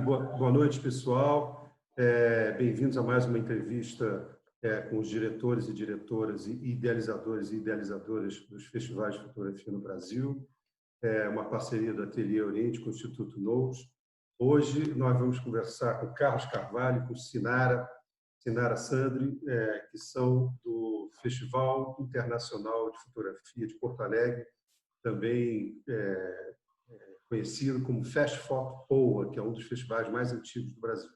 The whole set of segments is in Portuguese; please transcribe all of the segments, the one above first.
Boa noite, pessoal. Bem-vindos a mais uma entrevista com os diretores e diretoras e idealizadores e idealizadoras dos festivais de fotografia no Brasil. Uma parceria do Ateliê Oriente com o Instituto Nous. Hoje nós vamos conversar com Carlos Carvalho, com Sinara Sandri, que são do Festival Internacional de Fotografia de Porto Alegre, também conhecido como FestFoto POA, que é um dos festivais mais antigos do Brasil.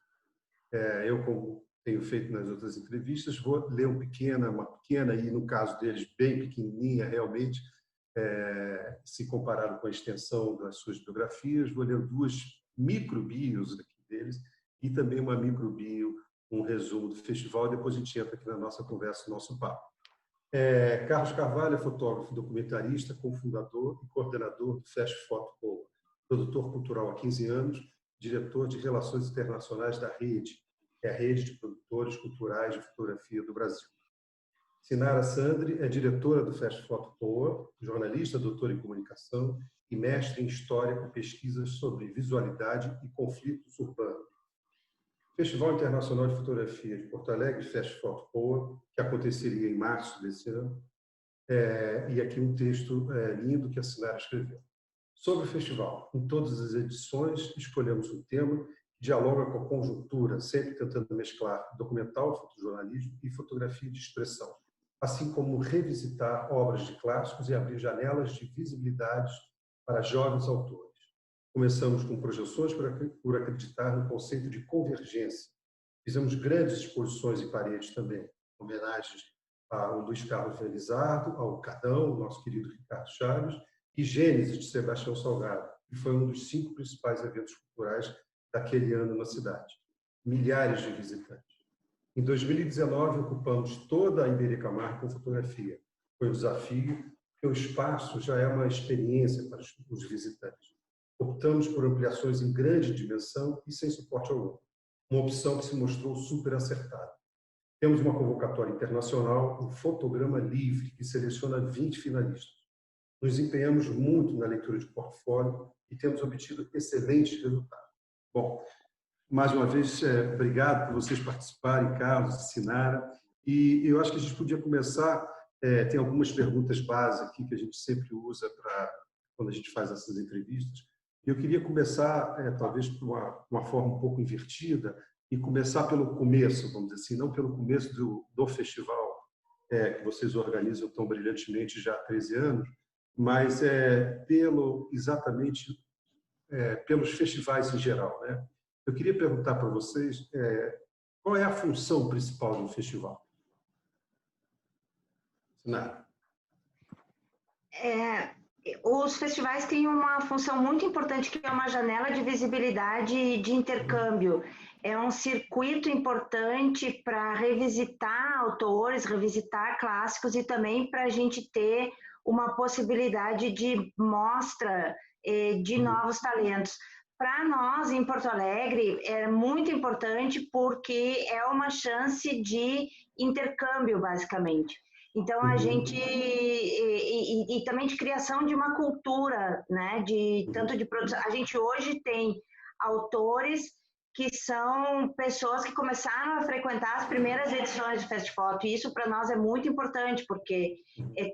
Eu, como tenho feito nas outras entrevistas, vou ler uma pequena, e no caso deles, bem pequenininha realmente, se comparado com a extensão das suas biografias, vou ler duas microbios aqui deles e também uma microbio, um resumo do festival, e depois a gente entra aqui na nossa conversa, no nosso papo. Carlos Carvalho é fotógrafo, documentarista, cofundador e coordenador do FestFoto POA, produtor cultural há 15 anos, diretor de Relações Internacionais da Rede, que é a rede de produtores culturais de fotografia do Brasil. Sinara Sandri é diretora do FestFoto POA, jornalista, doutora em comunicação e mestre em história com pesquisas sobre visualidade e conflitos urbanos. Festival Internacional de Fotografia de Porto Alegre, FestFoto POA, que aconteceria em março desse ano, e aqui um texto lindo que a Sinara escreveu. Sobre o festival, em todas as edições, escolhemos um tema que dialoga com a conjuntura, sempre tentando mesclar documental, fotojornalismo e fotografia de expressão, assim como revisitar obras de clássicos e abrir janelas de visibilidade para jovens autores. Começamos com projeções por acreditar no conceito de convergência. Fizemos grandes exposições em paredes também, homenagens ao Luiz Carlos Felizardo, ao Cadão, o nosso querido Ricardo Chaves, e Gênesis, de Sebastião Salgado, que foi um dos 5 principais eventos culturais daquele ano na cidade. Milhares de visitantes. Em 2019, ocupamos toda a Iberica-Mar com fotografia. Foi um desafio, porque o espaço já é uma experiência para os visitantes. Optamos por ampliações em grande dimensão e sem suporte algum. Uma opção que se mostrou super acertada. Temos uma convocatória internacional, um fotograma livre, que seleciona 20 finalistas. Nos empenhamos muito na leitura de portfólio e temos obtido excelentes resultados. Bom, mais uma vez, obrigado por vocês participarem, Carlos, Sinara. E eu acho que a gente podia começar, tem algumas perguntas básicas aqui que a gente sempre usa quando a gente faz essas entrevistas. Eu queria começar, talvez, por uma forma um pouco invertida, e começar pelo começo, vamos dizer assim, não pelo começo do festival, que vocês organizam tão brilhantemente já há 13 anos, mas exatamente pelos festivais em geral, né? Eu queria perguntar para vocês qual é a função principal de um festival? Sinara. Os festivais têm uma função muito importante, que é uma janela de visibilidade e de intercâmbio. É um circuito importante para revisitar autores, revisitar clássicos e também para a gente ter uma possibilidade de mostra de novos talentos. Para nós, em Porto Alegre, é muito importante porque é uma chance de intercâmbio, basicamente. Então, a gente... E também de criação de uma cultura, né? Tanto de produção. A gente hoje tem autores que são pessoas que começaram a frequentar as primeiras edições do FestFoto, e isso para nós é muito importante, porque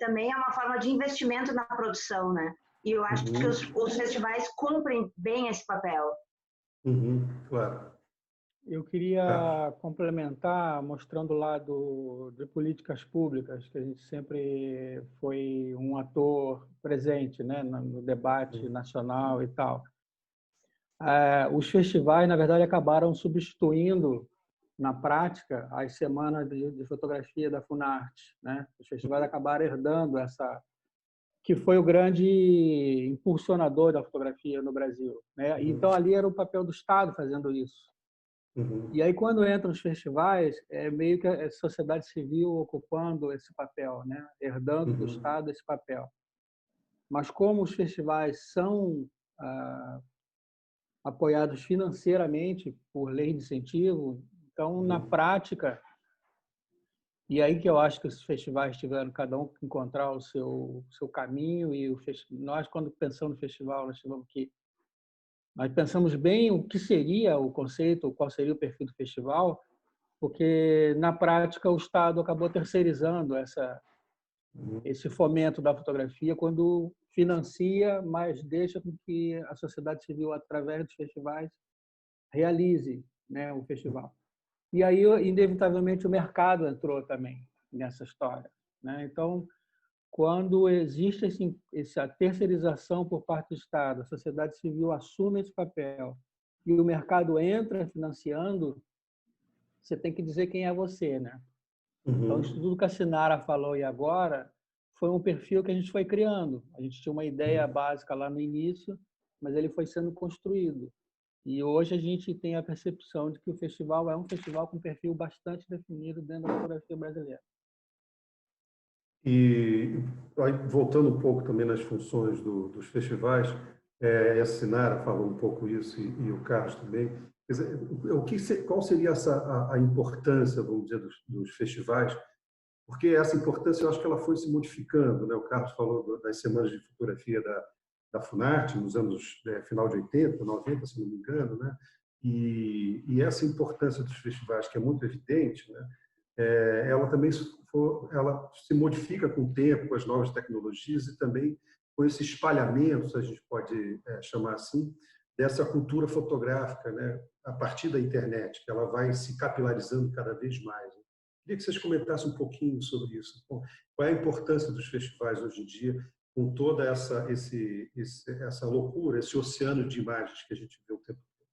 também é uma forma de investimento na produção, né? E eu acho que os festivais cumprem bem esse papel. Claro. Eu queria complementar mostrando o lado de políticas públicas, que a gente sempre foi um ator presente, né, no debate nacional e tal. Os festivais, na verdade, acabaram substituindo, na prática, as semanas de fotografia da Funarte, né? Os festivais acabaram herdando essa, que foi o grande impulsionador da fotografia no Brasil, né? Então, ali era o papel do Estado fazendo isso. E aí, quando entram os festivais, é meio que a sociedade civil ocupando esse papel, né? Herdando do Estado esse papel. Mas como os festivais são apoiados financeiramente por lei de incentivo, então, na prática, e aí que eu acho que os festivais tiveram cada um que encontrar o seu caminho, e nós, quando pensamos no festival, nós tivemos que Nós pensamos bem o que seria o conceito, qual seria o perfil do festival, porque, na prática, o Estado acabou terceirizando esse fomento da fotografia quando financia, mas deixa com que a sociedade civil, através dos festivais, realize, né, o festival. E aí, inevitavelmente, o mercado entrou também nessa história, né? Então, quando existe essa terceirização por parte do Estado, a sociedade civil assume esse papel e o mercado entra financiando, você tem que dizer quem é você, né? Então, isso tudo que a Sinara falou e agora foi um perfil que a gente foi criando. A gente tinha uma ideia básica lá no início, mas ele foi sendo construído. E hoje a gente tem a percepção de que o festival é um festival com um perfil bastante definido dentro da fotografia brasileira. E aí, voltando um pouco também nas funções dos festivais, a Sinara falou um pouco isso e o Carlos também. Quer dizer, qual seria a importância, vamos dizer, dos festivais? Porque essa importância, eu acho que ela foi se modificando, né? O Carlos falou das semanas de fotografia da Funarte, nos anos final de 80, 90, se não me engano, né? E essa importância dos festivais, que é muito evidente, né? Ela também ela se modifica com o tempo, com as novas tecnologias e também com esse espalhamento, se a gente pode chamar assim, dessa cultura fotográfica, né? A partir da internet, que ela vai se capilarizando cada vez mais. Queria que vocês comentassem um pouquinho sobre isso. Qual é a importância dos festivais hoje em dia, com toda essa loucura, esse oceano de imagens que a gente vê o tempo todo?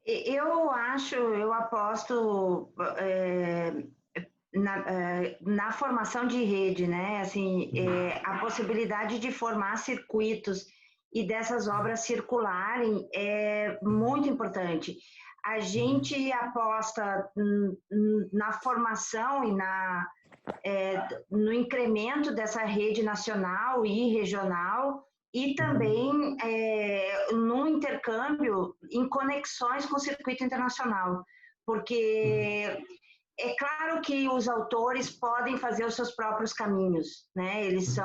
Eu aposto na formação de rede, né? Assim, a possibilidade de formar circuitos e dessas obras circularem é muito importante. A gente aposta na formação e no incremento dessa rede nacional e regional e também no intercâmbio em conexões com o circuito internacional, porque é claro que os autores podem fazer os seus próprios caminhos, né? Eles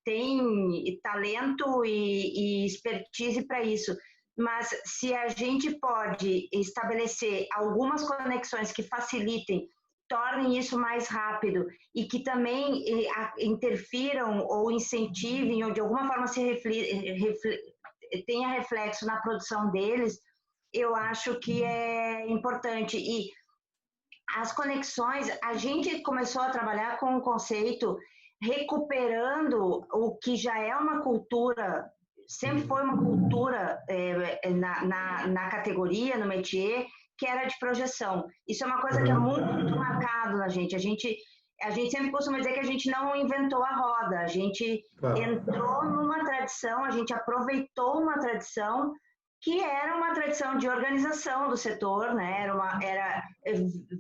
têm talento e expertise para isso, mas se a gente pode estabelecer algumas conexões que facilitem, tornem isso mais rápido e que também interfiram ou incentivem ou de alguma forma tenha reflexo na produção deles, eu acho que é importante. E as conexões, a gente começou a trabalhar com um conceito recuperando o que já é uma cultura, sempre foi uma cultura na categoria, no métier, que era de projeção. Isso é uma coisa que é muito marcado na gente. A gente sempre costuma dizer que a gente não inventou a roda, a gente entrou numa tradição, a gente aproveitou uma tradição que era uma tradição de organização do setor, né?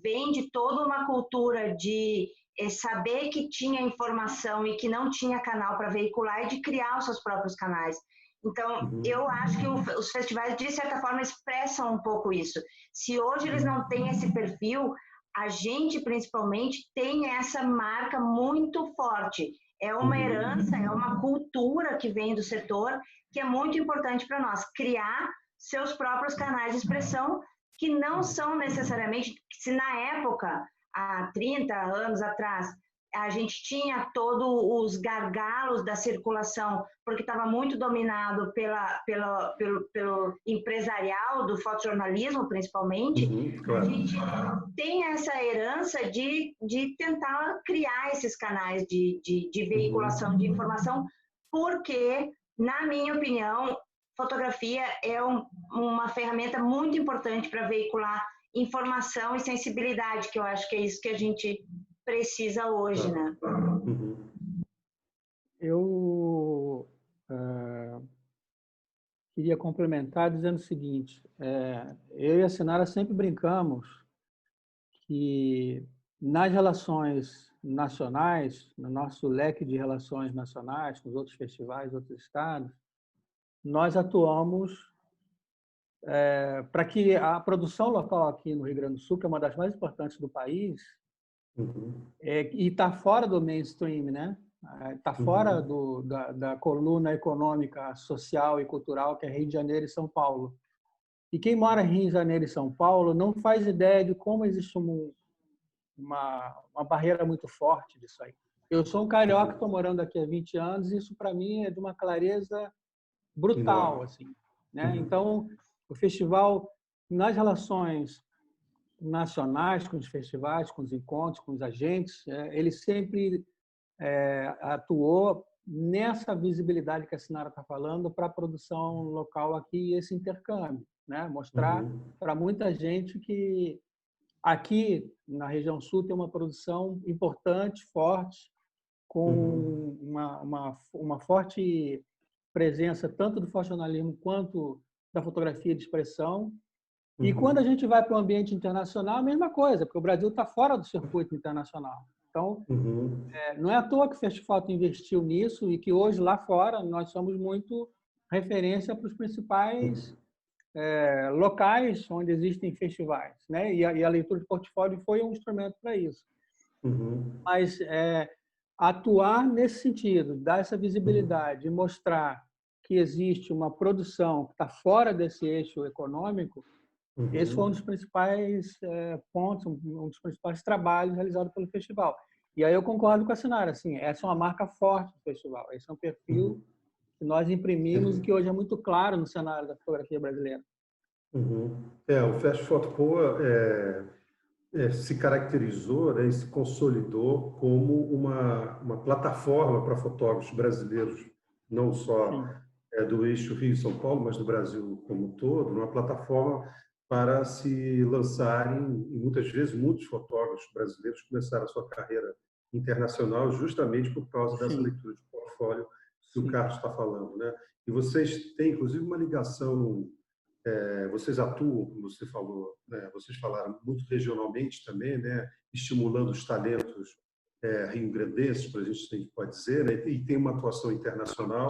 Vem de toda uma cultura de saber que tinha informação e que não tinha canal para veicular e de criar os seus próprios canais. Então, eu acho que os festivais, de certa forma, expressam um pouco isso. Se hoje eles não têm esse perfil, a gente, principalmente, tem essa marca muito forte. É uma herança, é uma cultura que vem do setor, que é muito importante para nós, criar seus próprios canais de expressão, que não são necessariamente, se na época, há 30 anos atrás, a gente tinha todos os gargalos da circulação, porque estava muito dominado pelo empresarial do fotojornalismo, principalmente, claro. A gente tem essa herança de tentar criar esses canais de veiculação de informação, porque, na minha opinião, fotografia é uma ferramenta muito importante para veicular informação e sensibilidade, que eu acho que é isso que a gente precisa hoje, né? Eu queria complementar dizendo o seguinte, eu e a Sinara sempre brincamos que nas relações nacionais, no nosso leque de relações nacionais, com os outros festivais, outros estados, nós atuamos para que a produção local aqui no Rio Grande do Sul, que é uma das mais importantes do país, e está fora do mainstream, né? está fora da coluna econômica, social e cultural que é Rio de Janeiro e São Paulo. E quem mora em Rio de Janeiro e São Paulo não faz ideia de como existe uma barreira muito forte disso aí. Eu sou um carioca, estou morando aqui há 20 anos, e isso para mim é de uma clareza brutal, assim, né? Então, o festival, nas relações nacionais com os festivais, com os encontros, com os agentes, ele sempre atuou nessa visibilidade que a Sinara está falando para a produção local aqui e esse intercâmbio, né? Mostrar para muita gente que aqui na região sul tem uma produção importante, forte, com uma forte presença tanto do fotojornalismo quanto da fotografia de expressão. E quando a gente vai para o ambiente internacional, a mesma coisa, porque o Brasil está fora do circuito internacional. Então, não é à toa que o Festifoto investiu nisso e que hoje, lá fora, nós somos muito referência para os principais locais onde existem festivais, né? E a leitura de portfólio foi um instrumento para isso. Mas atuar nesse sentido, dar essa visibilidade e mostrar que existe uma produção que está fora desse eixo econômico, esse foi um dos principais pontos, um dos principais trabalhos realizados pelo festival. E aí eu concordo com a Sinara, assim, essa é uma marca forte do festival, esse é um perfil que nós imprimimos e que hoje é muito claro no cenário da fotografia brasileira. O Festifoto Poa se caracterizou, né, e se consolidou como uma plataforma para fotógrafos brasileiros, não só do eixo Rio-São Paulo, mas do Brasil como um todo, uma plataforma para se lançarem, e muitas vezes muitos fotógrafos brasileiros começaram a sua carreira internacional justamente por causa dessa leitura de portfólio que o Carlos está falando, né? E vocês têm, inclusive, uma ligação, vocês atuam, como você falou, né? Vocês falaram muito regionalmente também, né? Estimulando os talentos rio-grandenses, por a gente pode dizer, né? E tem uma atuação internacional,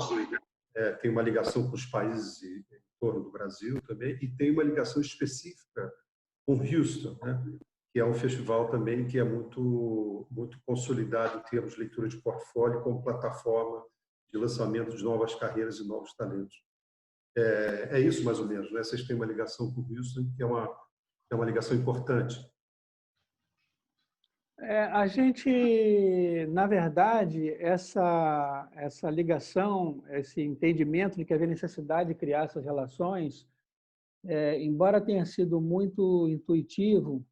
tem uma ligação com os países em torno do Brasil também, e tem uma ligação específica com Houston, né? Que é um festival também que é muito consolidado em termos de leitura de portfólio como plataforma de lançamento de novas carreiras e novos talentos. É isso, mais ou menos, né? Vocês têm uma ligação com Houston, que é uma ligação importante. A gente, na verdade, essa ligação, esse entendimento de que havia necessidade de criar essas relações, embora tenha sido muito intuitivo,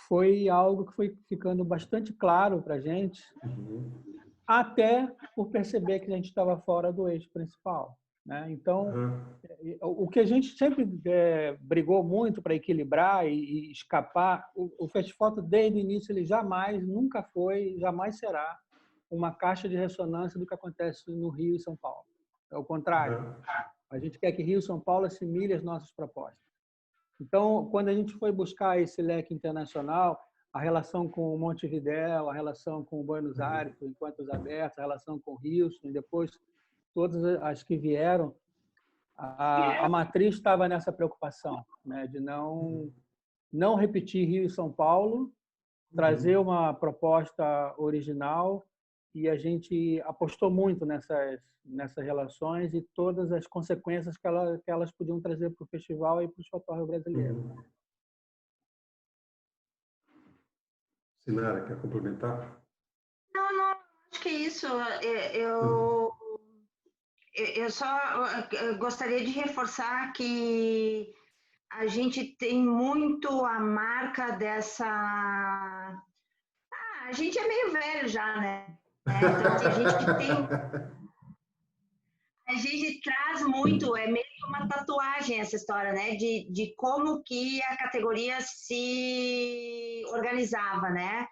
foi algo que foi ficando bastante claro para a gente, até por perceber que a gente estava fora do eixo principal, né? Então, o que a gente sempre brigou muito para equilibrar e escapar, o Festifoto, desde o início, ele jamais, nunca foi, jamais será uma caixa de ressonância do que acontece no Rio e São Paulo. É o contrário. A gente quer que Rio e São Paulo assimile as nossas propostas. Então, quando a gente foi buscar esse leque internacional, a relação com Montevidéu, a relação com Buenos Aires, com Encontros Abertos, a relação com Houston, e depois todas as que vieram, a matriz estava nessa preocupação, né, de não repetir Rio e São Paulo, trazer uma proposta original, e a gente apostou muito nessas relações e todas as consequências que elas podiam trazer para o festival e para os fotógrafos brasileiros. Sinara, quer complementar? Não, acho que é isso. Eu só gostaria de reforçar que a gente tem muito a marca dessa... a gente é meio velho já, né? Então, assim, a gente traz muito, é meio que uma tatuagem essa história, né? De como que a categoria se organizava, né?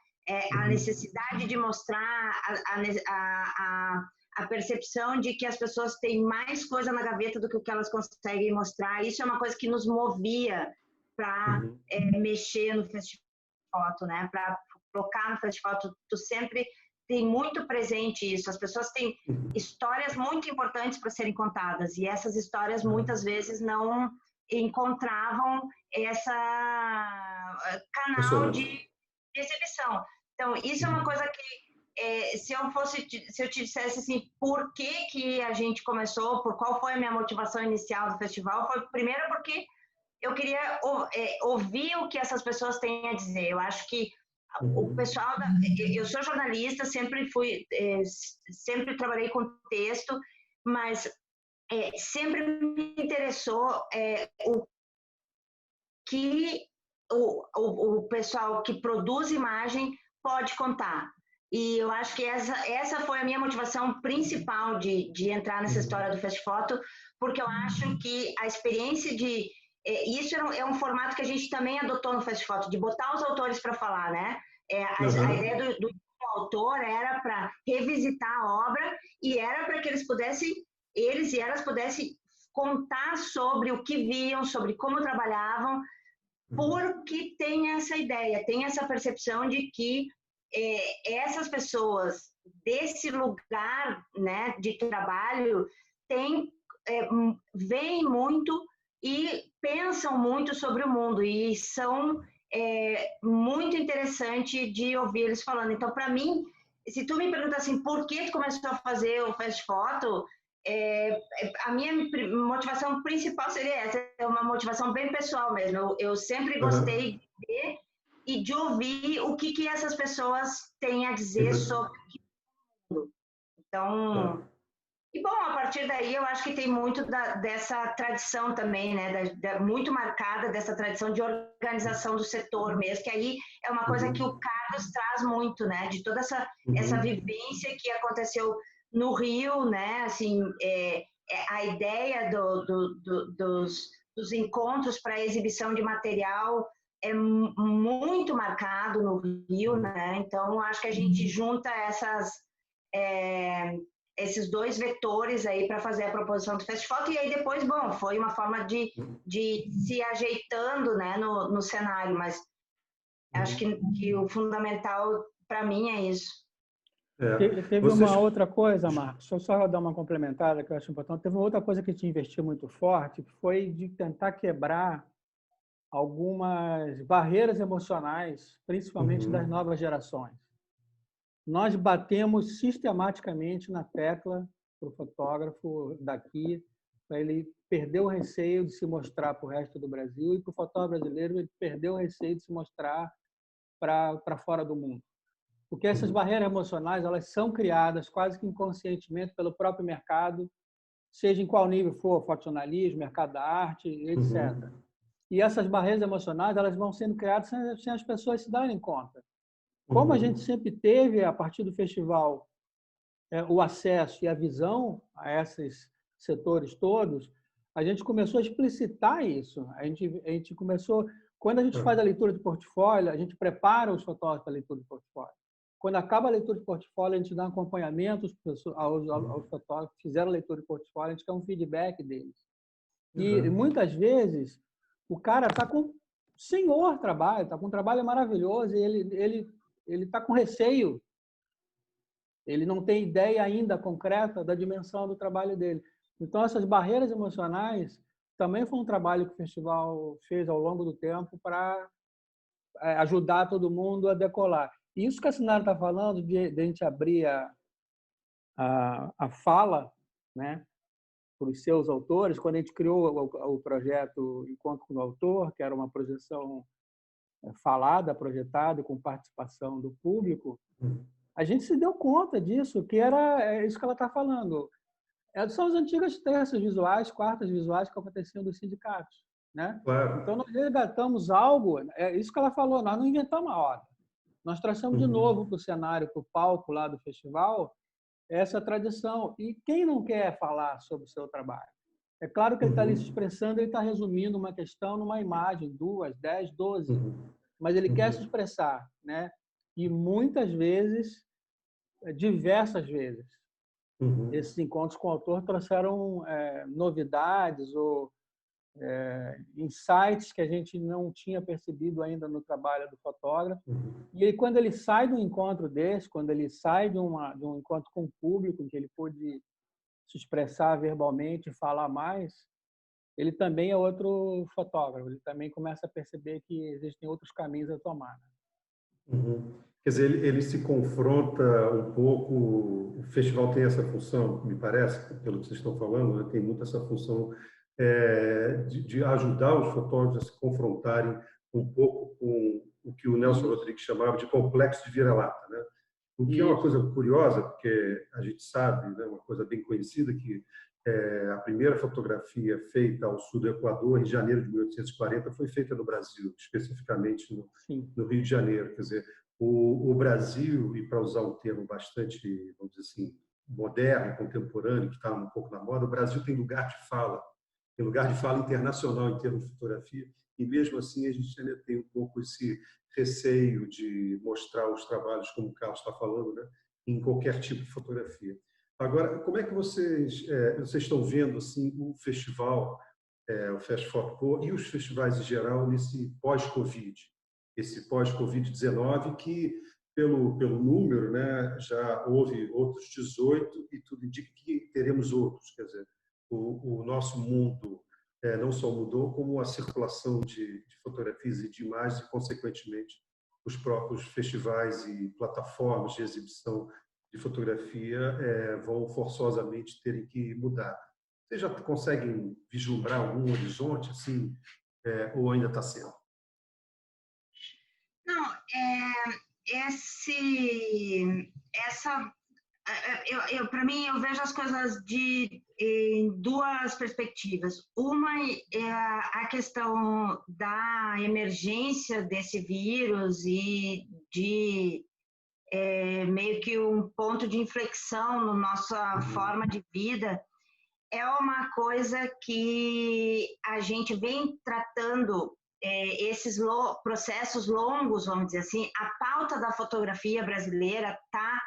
A necessidade de mostrar a percepção de que as pessoas têm mais coisa na gaveta do que o que elas conseguem mostrar. Isso é uma coisa que nos movia para mexer no Festifoto, né? Para colocar no Festifoto. Tu sempre tem muito presente isso. As pessoas têm histórias muito importantes para serem contadas e essas histórias muitas vezes não encontravam essa canal de exibição. Então, isso é uma coisa que se eu te dissesse assim, por que a gente começou, por qual foi a minha motivação inicial do festival, foi primeiro porque eu queria ouvir o que essas pessoas têm a dizer. Eu acho que o pessoal, eu sou jornalista, sempre trabalhei com texto, mas sempre me interessou o que o pessoal que produz imagem pode contar. E eu acho que essa foi a minha motivação principal de entrar nessa história do Fast Foto, porque eu acho que a experiência isso é um formato que a gente também adotou no Fast Foto, de botar os autores para falar, né? A ideia do autor era para revisitar a obra e era para que eles e elas pudessem contar sobre o que viam, sobre como trabalhavam, porque tem essa ideia, tem essa percepção de que essas pessoas desse lugar, né, de trabalho veem muito e pensam muito sobre o mundo e são muito interessante de ouvir eles falando. Então, para mim, se tu me pergunta assim, por que tu começou a fazer o Fast Foto, a minha motivação principal seria essa, é uma motivação bem pessoal mesmo. Eu sempre gostei de ver e de ouvir o que essas pessoas têm a dizer sobre o mundo. Então, e bom, a partir daí eu acho que tem muito dessa tradição também, né, muito marcada dessa tradição de organização do setor mesmo, que aí é uma coisa que o Carlos traz muito, né, de toda essa vivência que aconteceu no Rio, né, assim, a ideia dos encontros para exibição de material é muito marcado no Rio, né, então acho que a gente junta esses dois vetores aí para fazer a proposição do Fast Foto, e aí depois, bom, foi uma forma de se ajeitando, né, no cenário, mas acho que o fundamental para mim é isso. Teve uma outra coisa, Marcos, deixa eu só dar uma complementada que eu acho importante. Teve uma outra coisa que te investiu muito forte, que foi de tentar quebrar algumas barreiras emocionais, principalmente das novas gerações. Nós batemos sistematicamente na tecla para o fotógrafo daqui, para ele perder o receio de se mostrar para o resto do Brasil, e para o fotógrafo brasileiro ele perdeu o receio de se mostrar para fora do mundo. Porque essas barreiras emocionais, elas são criadas quase que inconscientemente pelo próprio mercado, seja em qual nível for, fotojornalismo, mercado da arte, etc. E essas barreiras emocionais, elas vão sendo criadas sem as pessoas se darem conta. Como a gente sempre teve, a partir do festival, o acesso e a visão a esses setores todos, a gente começou a explicitar isso. A gente começou... Quando a gente faz a leitura de portfólio, a gente prepara os fotógrafos para a leitura de portfólio. Quando acaba a leitura de portfólio, a gente dá um acompanhamento aos fotógrafos que fizeram a leitura de portfólio, a gente quer um feedback deles. E muitas vezes o cara está com senhor trabalho, está com um trabalho maravilhoso e ele está com receio. Ele não tem ideia ainda concreta da dimensão do trabalho dele. Então, essas barreiras emocionais também foi um trabalho que o festival fez ao longo do tempo para ajudar todo mundo a decolar. Isso que a Sinara está falando, de a gente abrir a fala, né, para os seus autores, quando a gente criou o projeto Encontro com o Autor, que era uma projeção falada, projetada, com participação do público, a gente se deu conta disso, que era isso que ela está falando. São as antigas terças visuais, quartas visuais que aconteciam dos sindicatos, né? Claro. Então, nós resgatamos algo, é isso que ela falou, nós não inventamos a roda. Nós trouxemos de novo para o cenário, para o palco lá do festival, essa tradição. E quem não quer falar sobre o seu trabalho? É claro que ele está ali se expressando, ele está resumindo uma questão numa imagem, 2, 10, 12, mas ele quer se expressar, né? E muitas vezes, diversas vezes, esses encontros com o autor trouxeram novidades ou insights que a gente não tinha percebido ainda no trabalho do fotógrafo. E aí, quando ele sai de um encontro desse, quando ele sai de um encontro com o público, em que ele pôde se expressar verbalmente, falar mais, ele também é outro fotógrafo, ele também começa a perceber que existem outros caminhos a tomar. Quer Quer dizer, ele se confronta um pouco, o festival tem essa função, me parece, pelo que vocês estão falando, né? Tem muito essa função de ajudar os fotógrafos a se confrontarem um pouco com o que o Nelson Rodrigues chamava de complexo de vira-lata, né? O que é uma coisa curiosa, porque a gente sabe, né, uma coisa bem conhecida, que a primeira fotografia feita ao sul do Equador, em janeiro de 1840, foi feita no Brasil, especificamente no Rio de Janeiro. Quer dizer, o Brasil, e para usar um termo bastante, vamos dizer assim, moderno, contemporâneo, que está um pouco na moda, o Brasil tem lugar de fala internacional em termos de fotografia, e mesmo assim a gente ainda tem um pouco esse receio de mostrar os trabalhos, como o Carlos está falando, né, em qualquer tipo de fotografia. Agora, como é que vocês estão vendo assim o festival, o FestFoto e os festivais em geral nesse pós-Covid, esse pós-Covid-19 que pelo número, né, já houve outros 18 e tudo indica que teremos outros. Quer dizer, o nosso mundo não só mudou, como a circulação de fotografias e de imagens e, consequentemente, os próprios festivais e plataformas de exibição de fotografia vão forçosamente terem que mudar. Vocês já conseguem vislumbrar algum horizonte assim, ou ainda está cedo? Não, para mim, eu vejo as coisas em duas perspectivas. Uma é a questão da emergência desse vírus e de meio que um ponto de inflexão na nossa forma de vida. É uma coisa que a gente vem tratando esses processos longos, vamos dizer assim. A pauta da fotografia brasileira está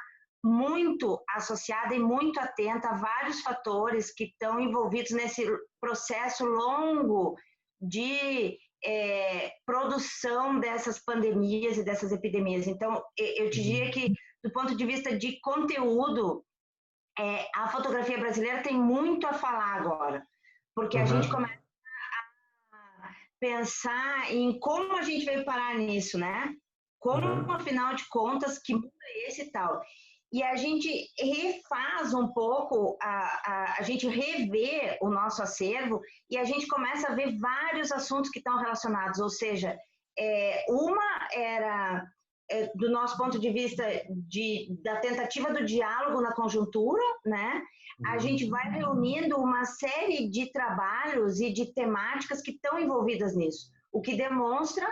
muito associada e muito atenta a vários fatores que estão envolvidos nesse processo longo de produção dessas pandemias e dessas epidemias. Então, eu te diria que, do ponto de vista de conteúdo, a fotografia brasileira tem muito a falar agora, porque a gente começa a pensar em como a gente veio parar nisso, né? Como, afinal de contas, que mundo é esse e tal? E a gente refaz um pouco, a gente revê o nosso acervo e a gente começa a ver vários assuntos que estão relacionados, ou seja, uma era do nosso ponto de vista da tentativa do diálogo na conjuntura, né? A gente vai reunindo uma série de trabalhos e de temáticas que estão envolvidas nisso, o que demonstra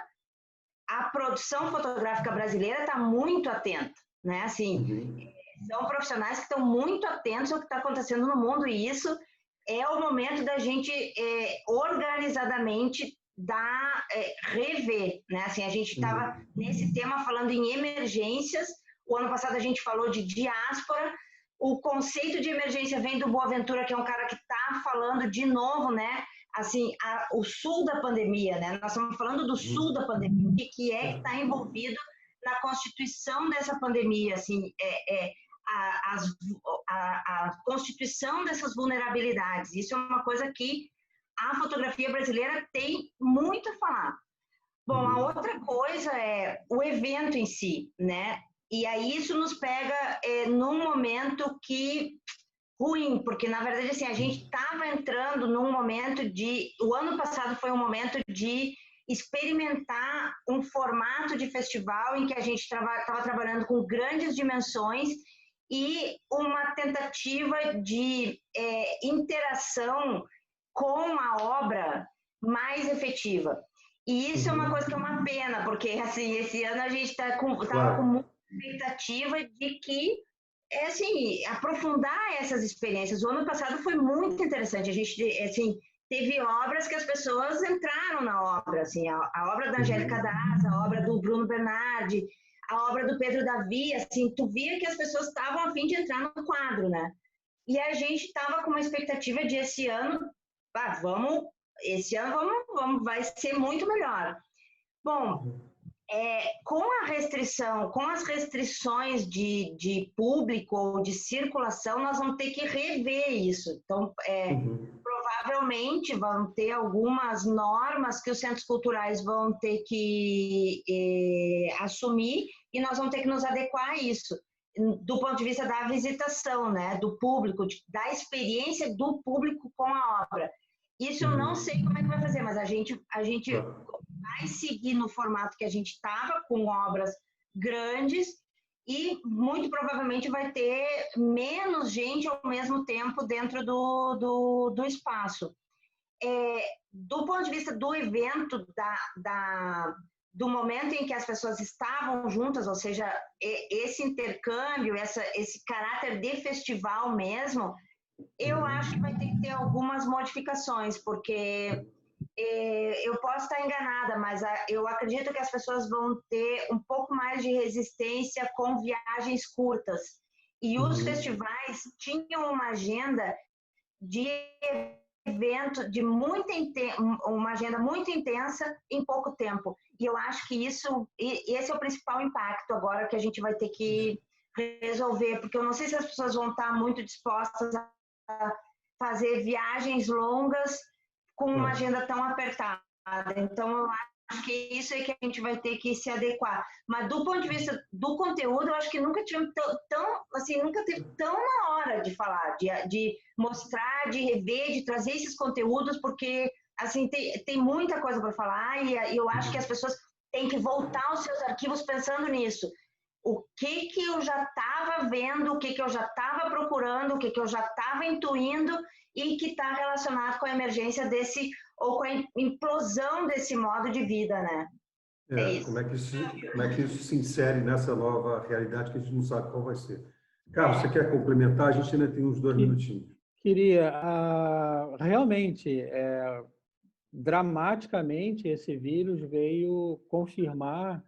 a produção fotográfica brasileira está muito atenta, né? Assim, são profissionais que estão muito atentos ao que está acontecendo no mundo e isso é o momento da gente organizadamente rever, né? Assim, a gente estava nesse tema falando em emergências. O ano passado a gente falou de diáspora. O conceito de emergência vem do Boaventura, que é um cara que está falando de novo, né? Assim, o sul da pandemia, né? Nós estamos falando do sul da pandemia. O que é que está envolvido na constituição dessa pandemia? Assim, a constituição dessas vulnerabilidades. Isso é uma coisa que a fotografia brasileira tem muito a falar. Bom, a outra coisa é o evento em si, né? E aí isso nos pega num momento ruim, porque na verdade assim, a gente estava entrando num momento o ano passado foi um momento de experimentar um formato de festival em que a gente estava trabalhando com grandes dimensões e uma tentativa de interação com a obra mais efetiva. E isso é uma coisa que é uma pena, porque assim, esse ano a gente estava com muita expectativa de que assim, aprofundar essas experiências. O ano passado foi muito interessante. A gente assim, teve obras que as pessoas entraram na obra, assim, a obra da Angélica Daza, a obra do Bruno Bernardi, a obra do Pedro Davi, assim, tu via que as pessoas estavam a fim de entrar no quadro, né? E a gente estava com uma expectativa de esse ano, esse ano vai ser muito melhor. Bom, com as restrições de público ou de circulação, nós vamos ter que rever isso. Então, provavelmente vão ter algumas normas que os centros culturais vão ter que assumir e nós vamos ter que nos adequar a isso, do ponto de vista da visitação, né, do público, da experiência do público com a obra. Isso eu não sei como é que vai fazer, mas a gente vai seguir no formato que a gente estava, com obras grandes, e muito provavelmente vai ter menos gente ao mesmo tempo dentro do espaço. Do ponto de vista do evento, do momento em que as pessoas estavam juntas, ou seja, esse intercâmbio, esse caráter de festival mesmo, eu acho que vai ter que ter algumas modificações, porque eu posso estar enganada, mas eu acredito que as pessoas vão ter um pouco mais de resistência com viagens curtas. E os festivais tinham uma agenda de evento, uma agenda muito intensa em pouco tempo. E eu acho que esse é o principal impacto agora que a gente vai ter que resolver, porque eu não sei se as pessoas vão estar muito dispostas a fazer viagens longas com uma agenda tão apertada. Então, eu acho que isso é que a gente vai ter que se adequar. Mas, do ponto de vista do conteúdo, eu acho que nunca tivemos nunca teve tão na hora de falar, de mostrar, de rever, de trazer esses conteúdos, porque, assim, tem muita coisa para falar e eu acho que as pessoas têm que voltar aos seus arquivos pensando nisso. O que eu já estava vendo, o que eu já estava procurando, o que eu já estava intuindo e que está relacionado com a emergência ou com a implosão desse modo de vida, né? Isso. Como é que isso se insere nessa nova realidade que a gente não sabe qual vai ser? Carlos, você quer complementar? A gente ainda tem uns 2 minutinhos. Queria, realmente, dramaticamente, esse vírus veio confirmar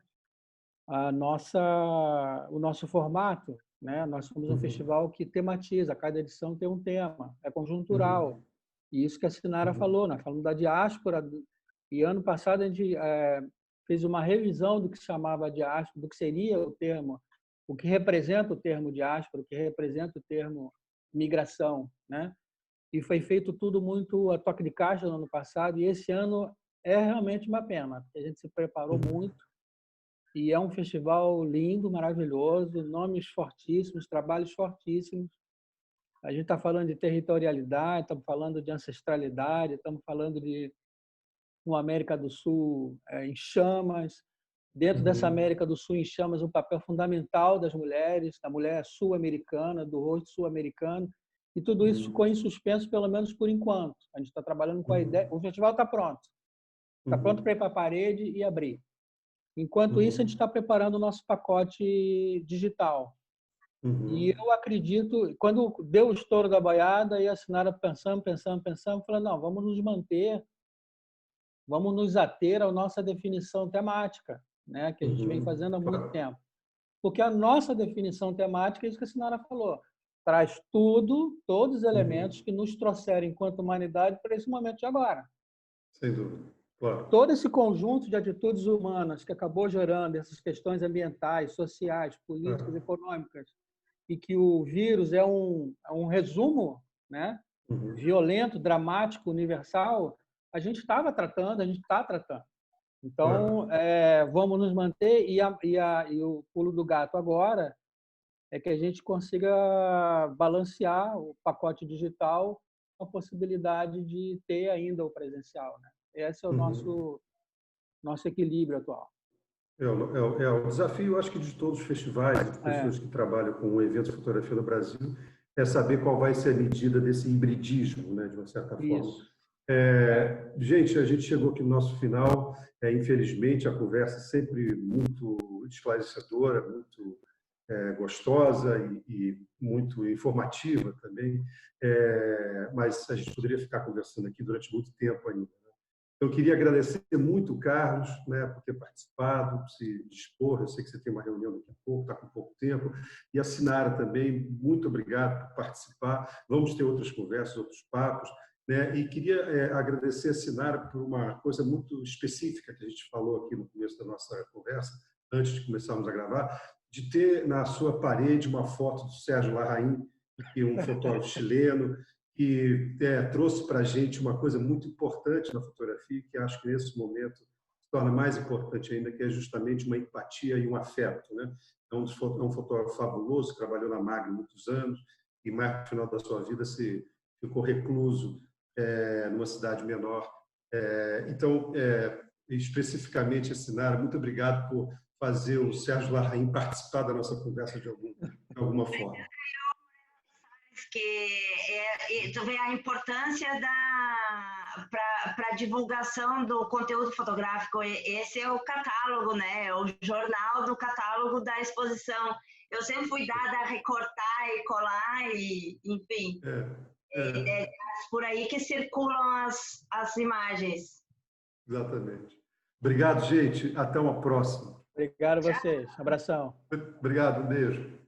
o nosso formato, né? Nós somos um festival que tematiza, cada edição tem um tema, é conjuntural. E isso que a Sinara falou, nós falamos da diáspora, e ano passado a gente fez uma revisão do que se chamava diáspora, do que seria o termo, o que representa o termo diáspora, o que representa o termo migração, né? E foi feito tudo muito a toque de caixa no ano passado, e esse ano é realmente uma pena, porque a gente se preparou muito, e é um festival lindo, maravilhoso, nomes fortíssimos, trabalhos fortíssimos. A gente está falando de territorialidade, estamos falando de ancestralidade, estamos falando de uma América do Sul em chamas. Dentro dessa América do Sul em chamas, o papel fundamental das mulheres, da mulher sul-americana, do rosto sul-americano. E tudo isso ficou em suspenso, pelo menos por enquanto. A gente está trabalhando com a ideia. O festival está pronto. Está pronto para ir para a parede e abrir. Enquanto isso, a gente está preparando o nosso pacote digital. E eu acredito, quando deu o estouro da boiada, e a Sinara pensando, falando, não, vamos nos manter, vamos nos ater à nossa definição temática, né, que a gente vem fazendo há muito tempo. Porque a nossa definição temática é isso que a Sinara falou, traz todos os elementos que nos trouxeram enquanto humanidade para esse momento de agora. Sem dúvida. Claro. Todo esse conjunto de atitudes humanas que acabou gerando essas questões ambientais, sociais, políticas, econômicas, e que o vírus é um resumo, né, violento, dramático, universal, a gente estava tratando, a gente está tratando. Então, vamos nos manter, e o pulo do gato agora é que a gente consiga balancear o pacote digital com a possibilidade de ter ainda o presencial, né? Esse é o nosso equilíbrio atual. É o desafio, acho que de todos os festivais, de pessoas que trabalham com eventos de fotografia no Brasil, é saber qual vai ser a medida desse hibridismo, né, de uma certa forma. Gente, a gente chegou aqui no nosso final. Infelizmente, a conversa sempre muito esclarecedora, muito gostosa e muito informativa também, mas a gente poderia ficar conversando aqui durante muito tempo ainda. Eu queria agradecer muito o Carlos, né, por ter participado, por se dispor. Eu sei que você tem uma reunião daqui a pouco, está com pouco tempo. E a Sinara também, muito obrigado por participar. Vamos ter outras conversas, outros papos, né? E queria agradecer a Sinara por uma coisa muito específica que a gente falou aqui no começo da nossa conversa, antes de começarmos a gravar, de ter na sua parede uma foto do Sérgio Larraín, que é um fotógrafo chileno, que trouxe para a gente uma coisa muito importante na fotografia, que acho que nesse momento torna mais importante ainda, que é justamente uma empatia e um afeto, né? É um fotógrafo fabuloso, trabalhou na Magno muitos anos e mais no final da sua vida ficou recluso numa cidade menor. Então, especificamente esse cenário, muito obrigado por fazer o Sérgio Larraín participar da nossa conversa de alguma forma. Que tu vê a importância para a divulgação do conteúdo fotográfico. Esse é o catálogo, né? É o jornal do catálogo da exposição. Eu sempre fui dada a recortar e colar, e, enfim. É por aí que circulam as imagens. Exatamente. Obrigado, gente. Até uma próxima. Obrigado a vocês. Abração. Obrigado, um beijo.